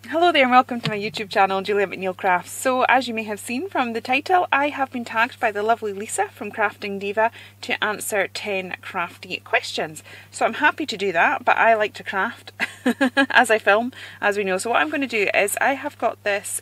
Hello there and welcome to my YouTube channel, Julia McNeil Crafts. So as you may have seen from the title, I have been tagged by the lovely Lisa from Crafting Diva to answer 10 crafty questions. So I'm happy to do that, but I like to craft as I film, as we know. So what I'm going to do is I have got this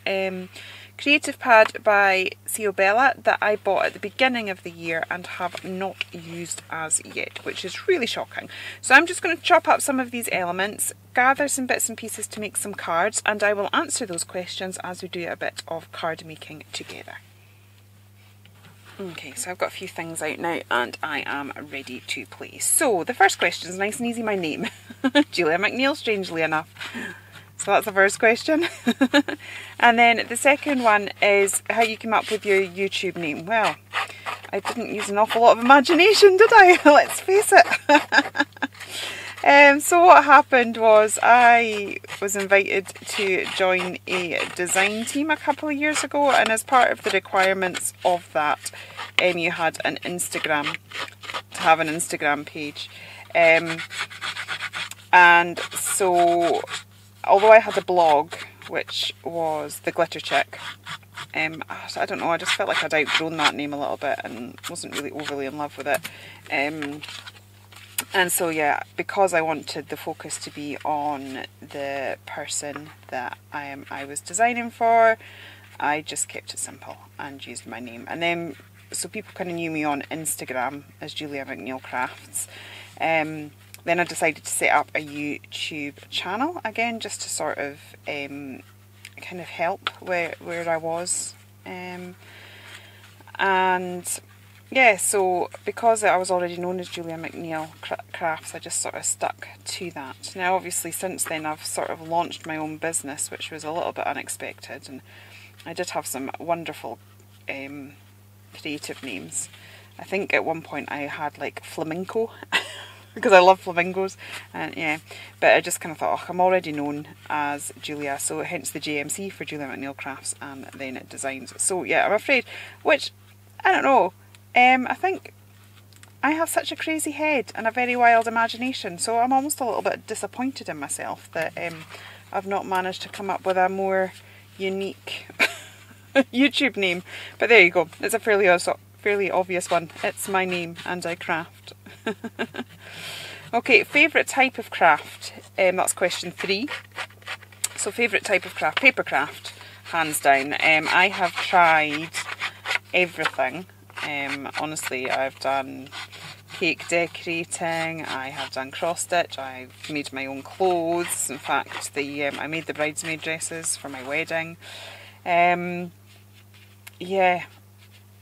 creative pad by Bella that I bought at the beginning of the year and have not used as yet, which is really shocking. So I'm just going to chop up some of these elements, gather some bits and pieces to make some cards, and I will answer those questions as we do a bit of card making together. Okay, so I've got a few things out now and I am ready to play. So the first question is nice and easy, my name. Julia McNeil, strangely enough. So that's the first question. And then the second one is how you came up with your YouTube name. Well, I didn't use an awful lot of imagination, did I? Let's face it. So what happened was I was invited to join a design team a couple of years ago, and as part of the requirements of that, you had an Instagram, to have an Instagram page. And so although I had a blog, which was The Glitter Chick, I don't know, I just felt like I'd outgrown that name a little bit and wasn't really overly in love with it. And so yeah, because I wanted the focus to be on the person that I was designing for, I just kept it simple and used my name. And then, so people kind of knew me on Instagram as Julia McNeil Crafts. Then I decided to set up a YouTube channel, again, just to sort of kind of help where I was. And yeah, so because I was already known as Julia McNeil Crafts, I just sort of stuck to that. Now obviously since then I've sort of launched my own business, which was a little bit unexpected, and I did have some wonderful creative names. I think at one point I had like Flamenco, because I love flamingos, and yeah, but I just kind of thought, oh, I'm already known as Julia, so hence the JMC for Julia McNeil Crafts, and then it designs. So yeah, I'm afraid, which, I don't know, I think I have such a crazy head and a very wild imagination, so I'm almost a little bit disappointed in myself that I've not managed to come up with a more unique YouTube name. But there you go, it's a fairly obvious one. It's my name and I craft. Okay, favourite type of craft, that's question 3. So favourite type of craft, paper craft, hands down. I have tried everything. Honestly, I've done cake decorating, I have done cross stitch, I've made my own clothes. In fact, I made the bridesmaid dresses for my wedding. Yeah,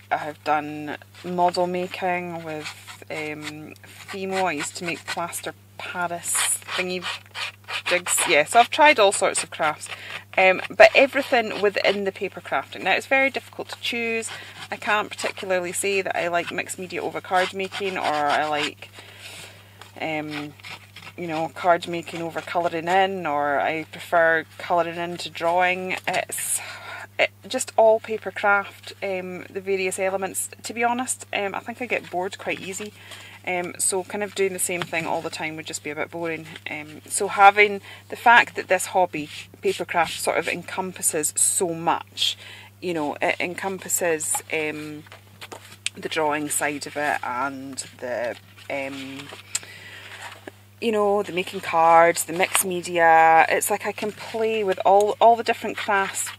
I've done model making with Fimo. I used to make plaster Paris thingy jigs. Yeah, so I've tried all sorts of crafts, but everything within the paper crafting. Now it's very difficult to choose. I can't particularly say that I like mixed media over card making, or I like you know, card making over colouring in, or I prefer colouring in to drawing. It's just all paper craft, the various elements. To be honest, I think I get bored quite easy, so kind of doing the same thing all the time would just be a bit boring. So having the fact that this hobby, paper craft, sort of encompasses so much, you know, it encompasses the drawing side of it, and the you know, the making cards, the mixed media. It's like I can play with all the different crafts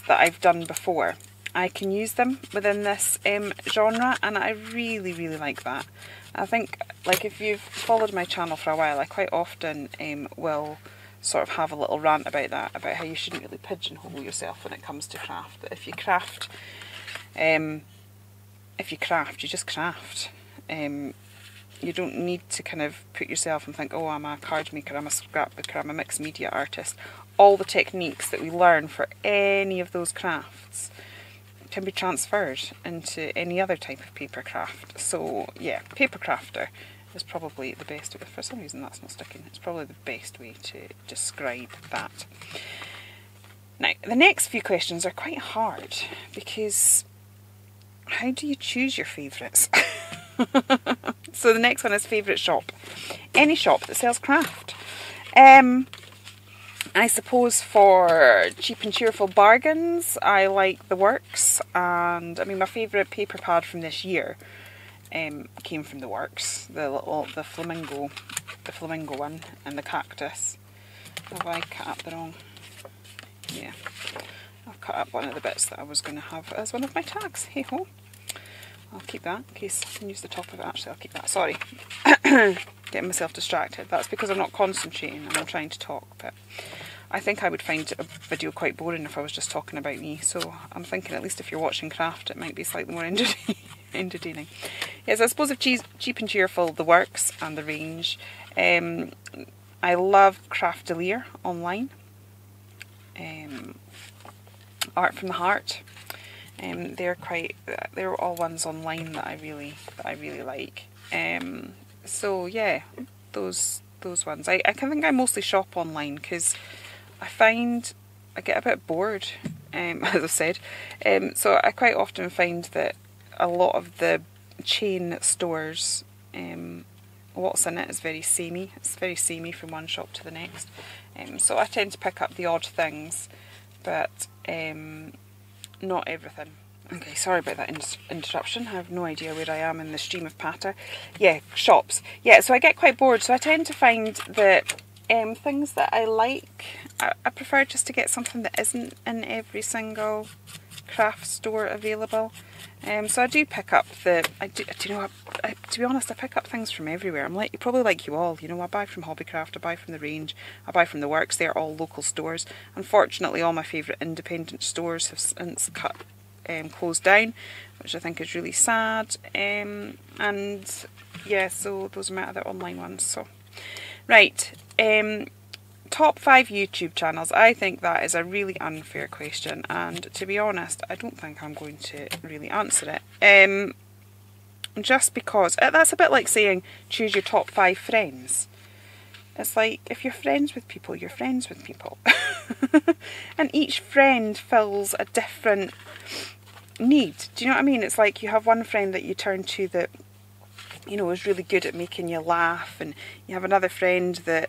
that I've done before. I can use them within this genre, and I really, really like that. I think, like, if you've followed my channel for a while, I quite often will sort of have a little rant about that, about how you shouldn't really pigeonhole yourself when it comes to craft. That if you craft, you just craft. You don't need to kind of put yourself and think, oh, I'm a card maker, I'm a scrapbooker, I'm a mixed media artist. All the techniques that we learn for any of those crafts can be transferred into any other type of paper craft. So yeah, paper crafter is probably the best, for some reason that's not sticking, it's probably the best way to describe that. Now, the next few questions are quite hard, because how do you choose your favourites? So the next one is favourite shop. Any shop that sells craft. And I suppose for cheap and cheerful bargains, I like the Works, and I mean my favourite paper pad from this year came from the Works, the flamingo one, and the cactus. Have I cut up the wrong? Yeah, I've cut up one of the bits that I was going to have as one of my tags. Hey ho! I'll keep that in case I can use the top of it. Actually, I'll keep that. Sorry, getting myself distracted. That's because I'm not concentrating and I'm trying to talk. But I think I would find a video quite boring if I was just talking about me. So I'm thinking at least if you're watching craft, it might be slightly more entertaining. Yes, I suppose of cheap and cheerful, the Works and the range. I love Crafty online. Art from the Heart. They're all ones online that I really like. So yeah, those ones. I think I mostly shop online because I find I get a bit bored, as I've said. So I quite often find that a lot of the chain stores, what's in it is very samey. It's very samey from one shop to the next. So I tend to pick up the odd things, but not everything. Okay, sorry about that interruption. I have no idea where I am in the stream of patter. Yeah, shops. Yeah, so I get quite bored, so I tend to find that things that I like, I prefer just to get something that isn't in every single craft store available. So I do pick up to be honest, I pick up things from everywhere. I'm probably like you all, you know, I buy from Hobbycraft, I buy from the range, I buy from the Works. They're all local stores. Unfortunately, all my favourite independent stores have since closed down, which I think is really sad. And yeah, so those are my other online ones. So right, top 5 YouTube channels. I think that is a really unfair question, and to be honest, I don't think I'm going to really answer it. Just because that's a bit like saying choose your top 5 friends. It's like, if you're friends with people, you're friends with people. And each friend fills a different need. Do you know what I mean? It's like you have one friend that you turn to that, you know, is really good at making you laugh, and you have another friend that,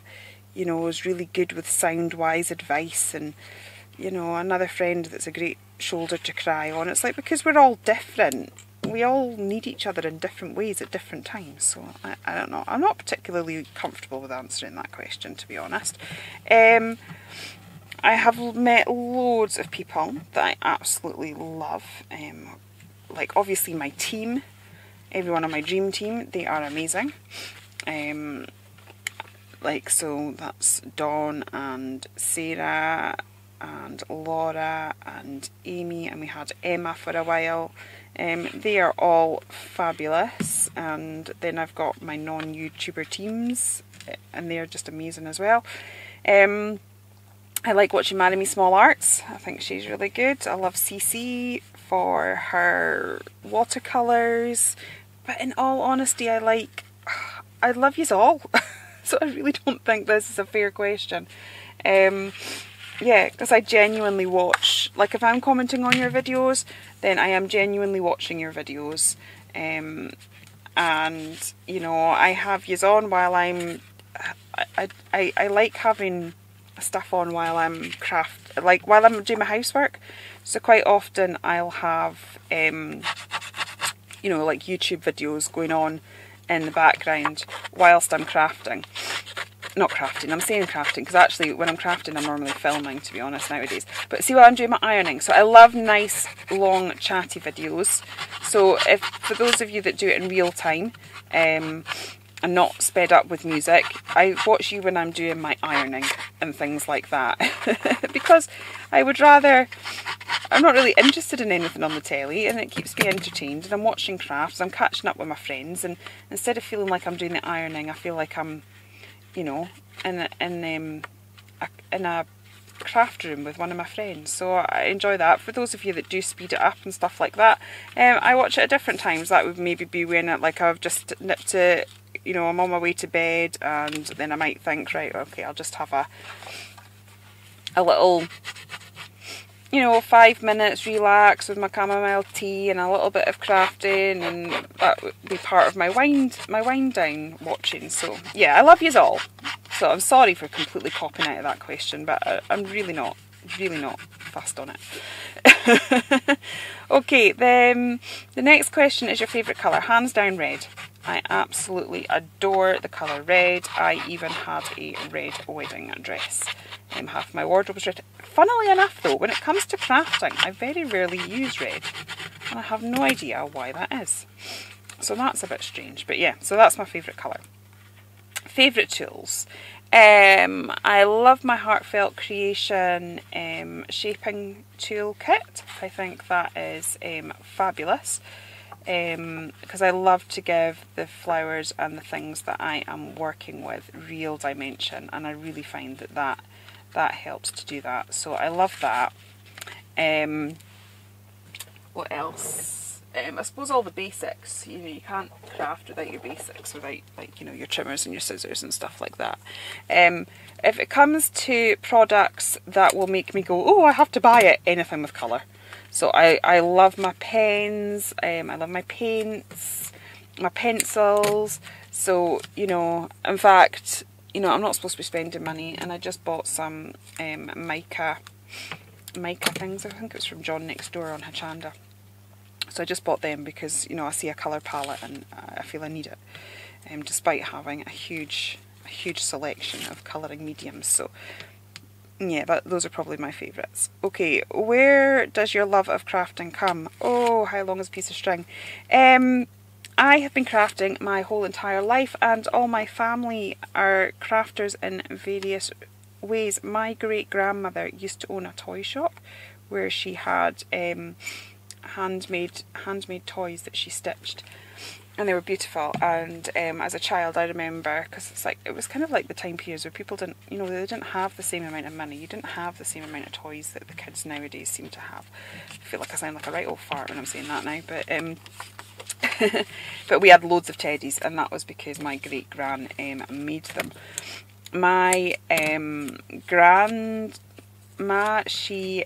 you know, is really good with sound-wise advice, and, you know, another friend that's a great shoulder to cry on. It's like, because we're all different, we all need each other in different ways at different times. So I don't know. I'm not particularly comfortable with answering that question, to be honest. I have met loads of people that I absolutely love. Like, obviously my team, everyone on my dream team, they are amazing. Like, so that's Dawn and Sarah and Laura and Amy, and we had Emma for a while. They are all fabulous. And then I've got my non-YouTuber teams, and they're just amazing as well. I like watching Marry Me Small Arts. I think she's really good. I love CC for her watercolours. But in all honesty, I love yous all. So I really don't think this is a fair question. Yeah, because I genuinely watch, like, if I'm commenting on your videos, then I am genuinely watching your videos. And, you know, I have yous on while I'm, I like having stuff on while I'm while I'm doing my housework. So quite often I'll have, you know, like YouTube videos going on in the background whilst I'm crafting. Not crafting, I'm saying crafting, because actually when I'm crafting I'm normally filming, to be honest, nowadays. But see, while I'm doing my ironing, so I love nice long chatty videos. So for those of you that do it in real time and not sped up with music, I watch you when I'm doing my ironing and things like that. Because I would rather, I'm not really interested in anything on the telly, and it keeps me entertained, and I'm watching crafts, I'm catching up with my friends, and instead of feeling like I'm doing the ironing, I feel like I'm, you know, in a craft room with one of my friends. So I enjoy that. For those of you that do speed it up and stuff like that, I watch it at different times. That would maybe be when I've just nipped to, you know, I'm on my way to bed, and then I might think, right, okay, I'll just have a little, you know, 5 minutes relax with my chamomile tea and a little bit of crafting, and that would be part of my wind down watching. So yeah, I love yous all. So I'm sorry for completely popping out of that question, but I'm really not fussed on it. Okay, then the next question is your favourite colour. Hands down red. I absolutely adore the colour red. I even had a red wedding dress. Half my wardrobe was red. Funnily enough though, when it comes to crafting, I very rarely use red. And I have no idea why that is. So that's a bit strange. But yeah, so that's my favourite colour. Favourite tools. I love my Heartfelt Creation shaping tool kit. I think that is fabulous. Because I love to give the flowers and the things that I am working with real dimension, and I really find that helps to do that. So I love that. What else? I suppose all the basics. You know, you can't craft without your basics, without, like, you know, your trimmers and your scissors and stuff like that. If it comes to products that will make me go, oh, I have to buy it, anything with colour. So I love my pens, I love my paints, my pencils. So, you know, in fact, you know, I'm not supposed to be spending money, and I just bought some mica things. I think it's from John next door on Hachanda. So I just bought them because, you know, I see a colour palette and I feel I need it, despite having a huge selection of colouring mediums. So yeah, those are probably my favourites. Okay, where does your love of crafting come? Oh, how long is a piece of string? I have been crafting my whole entire life, and all my family are crafters in various ways. My great grandmother used to own a toy shop where she had handmade toys that she stitched, and they were beautiful. And as a child, I remember, because it was kind of like the time periods where people didn't, you know, they didn't have the same amount of money. You didn't have the same amount of toys that the kids nowadays seem to have. I feel like I sound like a right old fart when I'm saying that now, but but we had loads of teddies, and that was because my great gran made them. My grandma, she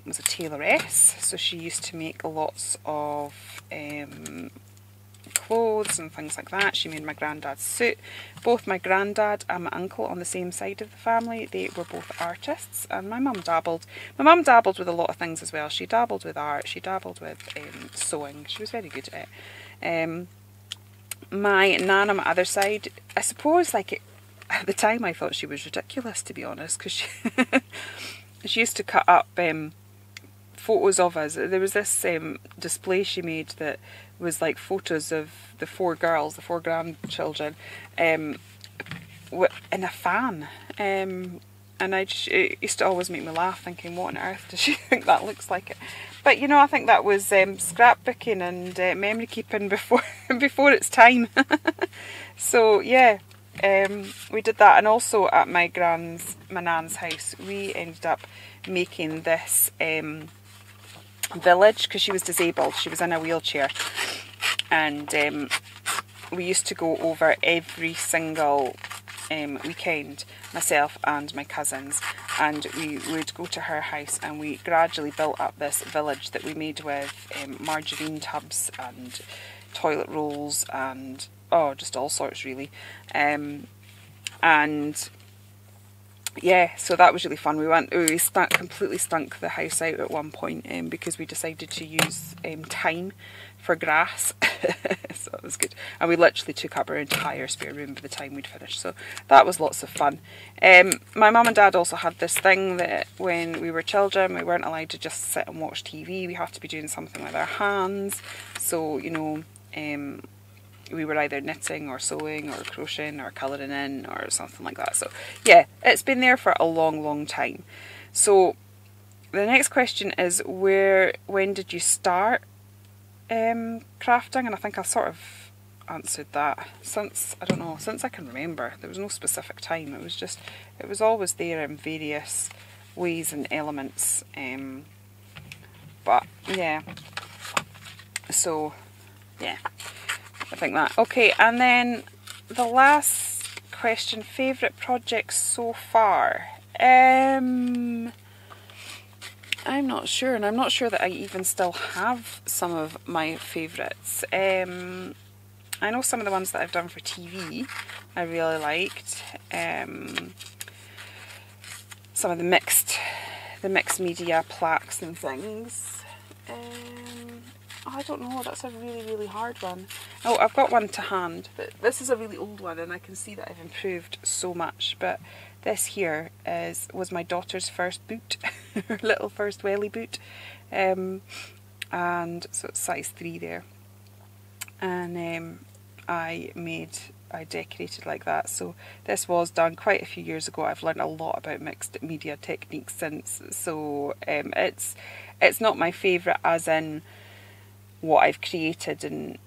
was a tailoress, so she used to make lots of clothes and things like that. She made my granddad's suit. Both my granddad and my uncle on the same side of the family, they were both artists, and my mum dabbled. My mum dabbled with a lot of things as well. She dabbled with art, she dabbled with sewing. She was very good at it. My nan on my other side, I suppose, like, at the time I thought she was ridiculous, to be honest, because she used to cut up photos of us. There was this display she made that was like photos of the four girls, the four grandchildren, in a fan. And it used to always make me laugh, thinking, what on earth does she think that looks like it? But, you know, I think that was scrapbooking and memory keeping before its time. So, yeah. We did that, and also at my nan's house, we ended up making this village, because she was disabled, she was in a wheelchair, and we used to go over every single weekend, myself and my cousins, and we would go to her house, and we gradually built up this village that we made with margarine tubs and toilet rolls and just all sorts, really. And yeah, so that was really fun. We completely stunk the house out at one point because we decided to use thyme for grass. So it was good, and we literally took up our entire spare room by the time we'd finished, so that was lots of fun. My mum and dad also had this thing that when we were children, we weren't allowed to just sit and watch TV. We had to be doing something with our hands. So, you know, we were either knitting or sewing or crocheting or colouring in or something like that. So yeah, it's been there for a long time. So the next question is, when did you start crafting? And I think I sort of answered that since I can remember. There was no specific time. It was always there in various ways and elements. But yeah, so yeah, I think that. Okay, and then the last question, favourite projects so far. I'm not sure, and I'm not sure that I even still have some of my favourites. I know some of the ones that I've done for TV I really liked. Some of the mixed media plaques and things. I don't know, that's a really hard one. Oh, I've got one to hand, but this is a really old one and I can see that I've improved so much. But this here was my daughter's first boot, her little first welly boot. And so it's size 3 there. And I decorated like that. So this was done quite a few years ago. I've learned a lot about mixed media techniques since. So it's not my favourite as in what I've created, and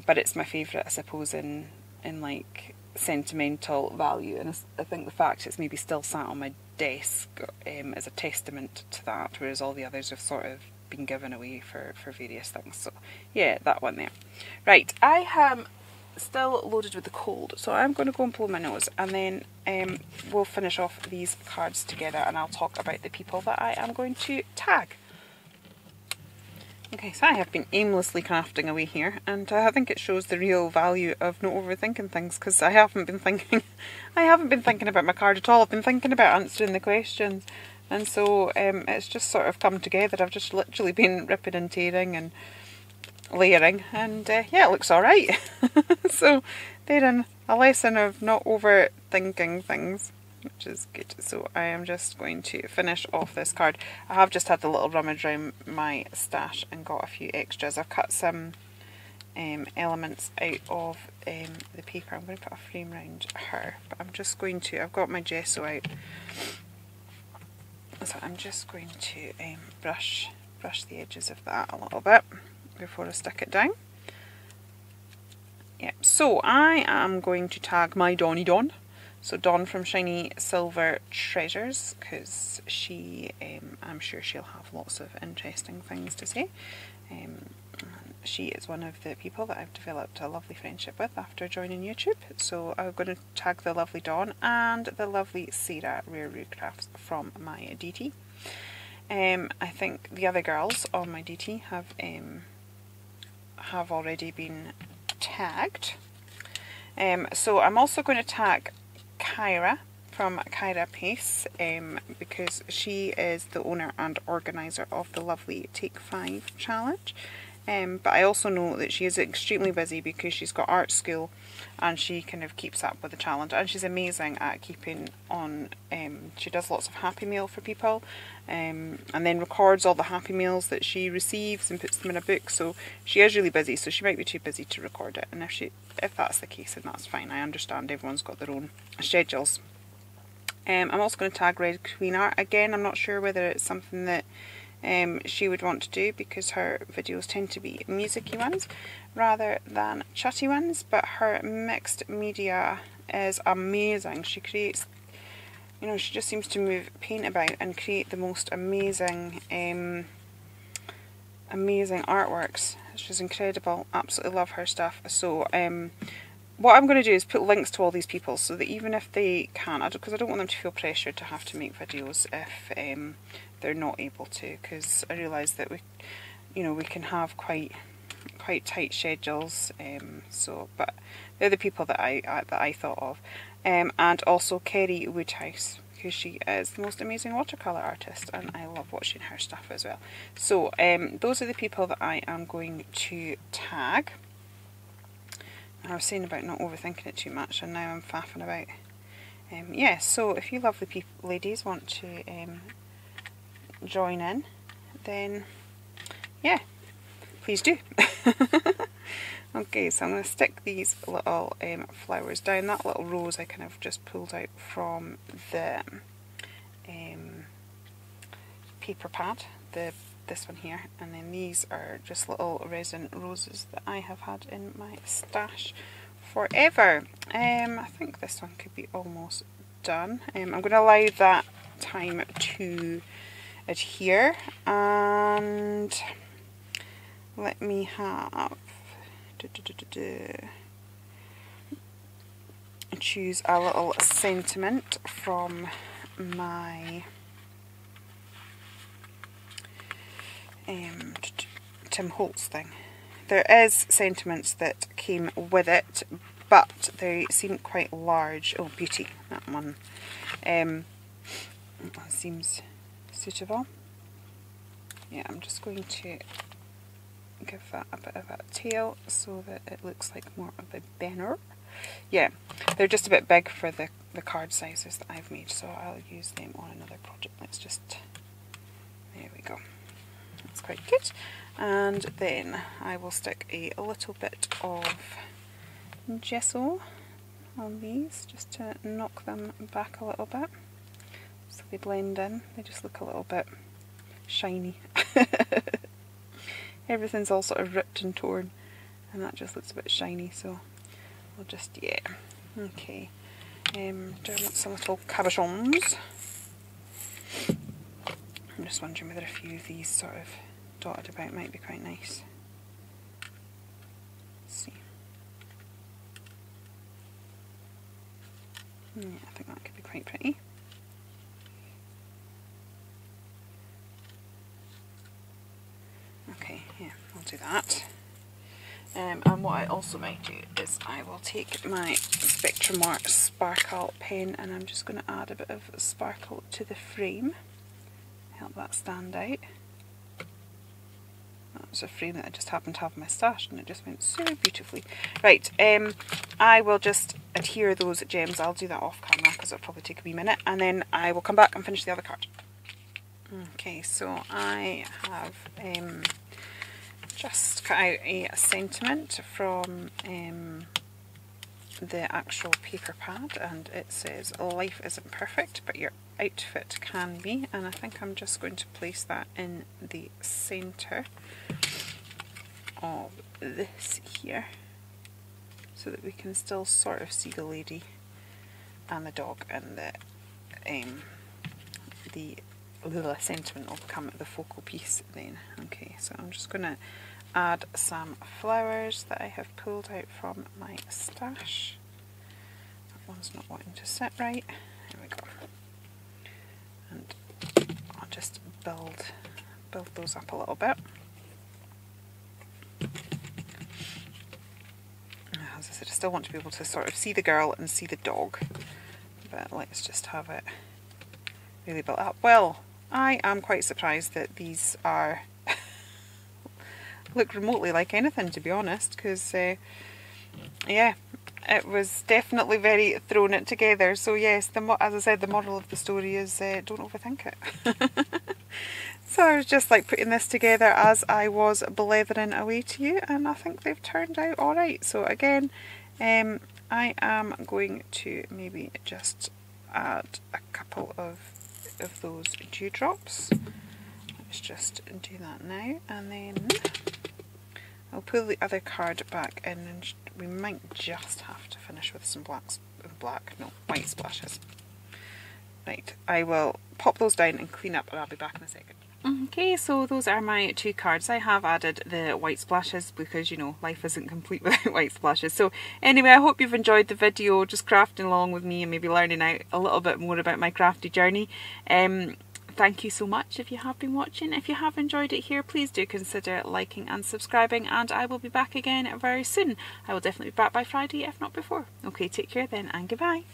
but it's my favourite, I suppose, in like sentimental value. And I think the fact it's maybe still sat on my desk is a testament to that, whereas all the others have sort of been given away for various things. So yeah, that one there. Right, I am still loaded with the cold, so I'm going to go and blow my nose, and then we'll finish off these cards together and I'll talk about the people that I am going to tag. Okay, so I have been aimlessly crafting away here, and I think it shows the real value of not overthinking things, because I haven't been thinking about my card at all. I've been thinking about answering the questions, and so it's just sort of come together. I've just literally been ripping and tearing and layering, and yeah, it looks alright. So therein a lesson of not overthinking things, which is good. So I am just going to finish off this card. I have just had a little rummage around my stash and got a few extras. I've cut some elements out of the paper. I'm going to put a frame around her, but I'm just going to, I've got my gesso out, so I'm just going to brush the edges of that a little bit before I stick it down. Yeah, so I am going to tag my Donny Dawn. So Dawn from Shiny Silver Treasures, because she, I'm sure she'll have lots of interesting things to say. She is one of the people that I've developed a lovely friendship with after joining YouTube. So I'm going to tag the lovely Dawn and the lovely Sarah Rare Root Crafts from my DT. I think the other girls on my DT have already been tagged. So I'm also going to tag Kyra from Kyra Pace, because she is the owner and organiser of the lovely Take 5 challenge. But I also know that she is extremely busy because she's got art school and she kind of keeps up with the challenge, and she's amazing at keeping on. She does lots of Happy Mail for people, and then records all the Happy Mails that she receives and puts them in a book. So she is really busy, so she might be too busy to record it, and if that's the case, then that's fine. I understand everyone's got their own schedules. I'm also going to tag Red Queen Art. Again, I'm not sure whether it's something that she would want to do, because her videos tend to be musicy ones rather than chatty ones, but her mixed media is amazing. She creates, you know, she just seems to move paint about and create the most amazing amazing artworks. She's incredible. Absolutely love her stuff. So what I'm going to do is put links to all these people, so that even if they can't, because I don't want them to feel pressured to have to make videos if they're not able to, because I realise that we can have quite tight schedules. But they're the people that I thought of, and also Kerry Woodhouse, because she is the most amazing watercolour artist and I love watching her stuff as well. So those are the people that I am going to tag. I was saying about not overthinking it too much, and now I'm faffing about. Yeah, so if you lovely ladies want to join in, then yeah, please do. Okay, so I'm going to stick these little flowers down. That little rose I kind of just pulled out from the paper pad, this one here, and then these are just little resin roses that I have had in my stash forever. I think this one could be almost done. I'm going to allow that time to adhere, and let me have choose a little sentiment from my Tim Holtz thing. there is sentiments that came with it, but they seem quite large. Oh, beauty, that one seems suitable. Yeah, I'm just going to give that a bit of a tail so that it looks like more of a banner. Yeah, they're just a bit big for the card sizes that I've made, so I'll use them on another project. Let's just, there we go. That's quite good. And then I will stick a little bit of gesso on these just to knock them back a little bit so they blend in. They just look a little bit shiny. Everything's all sort of ripped and torn, and that just looks a bit shiny, so we'll just, yeah. Okay, do I want some little cabochons? I'm just wondering whether a few of these sort of dotted about might be quite nice. Let's see. Yeah, I think that could be quite pretty. Okay, yeah, I'll do that. And what I also might do is I will take my Spectrumart Sparkle pen and I'm just going to add a bit of sparkle to the frame. Help that stand out. That's a frame that I just happened to have in my stash and it just went so beautifully. Right, I will just adhere those gems. I'll do that off camera because it'll probably take a wee minute, and then I will come back and finish the other card. Okay, so I have just cut out a sentiment from the actual paper pad, and it says, "Life isn't perfect, but your outfit can be," and I think I'm just going to place that in the centre of this here so that we can still sort of see the lady and the dog, and the little sentiment will become the focal piece then. Okay, so I'm just going to add some flowers that I have pulled out from my stash. That one's not wanting to sit right. There we go. And I'll just build those up a little bit. As I said, I still want to be able to sort of see the girl and see the dog, but let's just have it really built up. Well, I am quite surprised that these are look remotely like anything, to be honest, because yeah, it was definitely very throwing it together. So yes, as I said, the moral of the story is don't overthink it. So I was just like putting this together as I was blethering away to you, and I think they've turned out alright. So again, I am going to maybe just add a couple of those dewdrops. Let's just do that now, and then I'll pull the other card back in, and we might just have to finish with some white splashes. Right, I will pop those down and clean up, and I'll be back in a second. Okay, so those are my two cards. I have added the white splashes because, you know, life isn't complete without white splashes. So anyway, I hope you've enjoyed the video, just crafting along with me and maybe learning out a little bit more about my crafty journey. Thank you so much if you have been watching. If you have enjoyed it here, please do consider liking and subscribing, and I will be back again very soon. I will definitely be back by Friday, if not before. Okay, take care then, and goodbye.